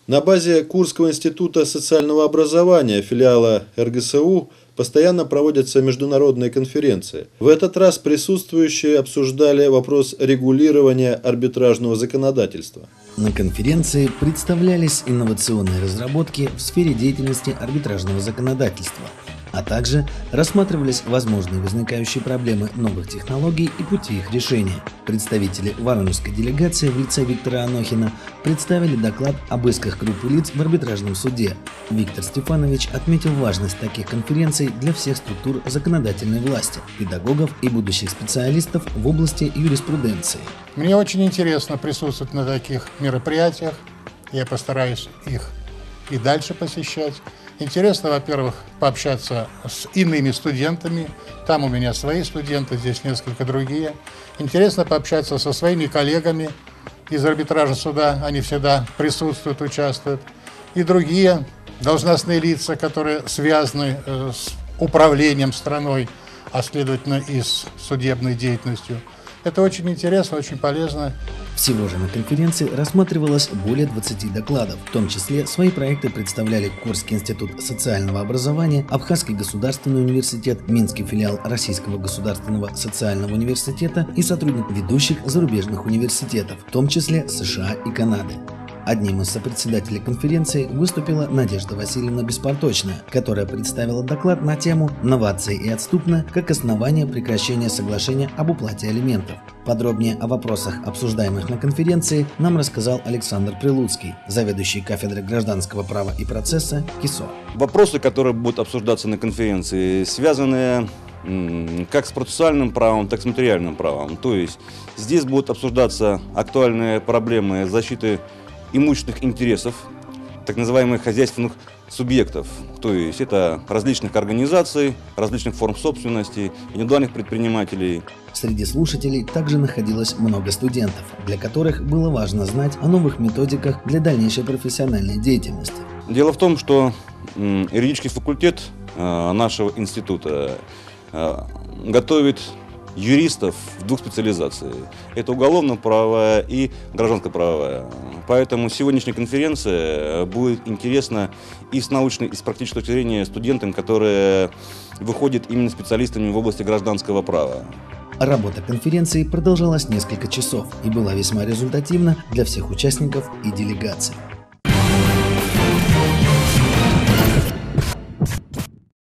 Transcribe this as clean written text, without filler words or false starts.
На базе Курского института социального образования, филиала РГСУ, постоянно проводятся международные конференции. В этот раз присутствующие обсуждали вопрос регулирования арбитражного законодательства. На конференции представлялись инновационные разработки в сфере деятельности арбитражного законодательства, а также рассматривались возможные возникающие проблемы новых технологий и пути их решения. Представители воронежской делегации в лице Виктора Анохина представили доклад об исках группы лиц в арбитражном суде. Виктор Стефанович отметил важность таких конференций для всех структур законодательной власти, педагогов и будущих специалистов в области юриспруденции. Мне очень интересно присутствовать на таких мероприятиях. Я постараюсь их и дальше посещать. Интересно, во-первых, пообщаться с иными студентами. Там у меня свои студенты, здесь несколько другие. Интересно пообщаться со своими коллегами из арбитражного суда. Они всегда присутствуют, участвуют. И другие должностные лица, которые связаны с управлением страной, а следовательно и с судебной деятельностью. Это очень интересно, очень полезно. Всего же на конференции рассматривалось более 20 докладов, в том числе свои проекты представляли Курский институт социального образования, Абхазский государственный университет, Минский филиал Российского государственного социального университета и сотрудники ведущих зарубежных университетов, в том числе США и Канады. Одним из сопредседателей конференции выступила Надежда Васильевна Беспорточная, которая представила доклад на тему «Новации и отступно как основание прекращения соглашения об уплате алиментов». Подробнее о вопросах, обсуждаемых на конференции, нам рассказал Александр Прилуцкий, заведующий кафедрой гражданского права и процесса КИСО. Вопросы, которые будут обсуждаться на конференции, связаны как с процессуальным правом, так и с материальным правом. То есть здесь будут обсуждаться актуальные проблемы защиты имущественных интересов, так называемых хозяйственных субъектов, то есть это различных организаций, различных форм собственности, индивидуальных предпринимателей. Среди слушателей также находилось много студентов, для которых было важно знать о новых методиках для дальнейшей профессиональной деятельности. Дело в том, что юридический факультет нашего института готовит юристов в двух специализациях. Это уголовно-правовая и гражданско-правовая. Поэтому сегодняшняя конференция будет интересна и с научной, и с практической точки зрения студентам, которые выходят именно специалистами в области гражданского права. Работа конференции продолжалась несколько часов и была весьма результативна для всех участников и делегаций.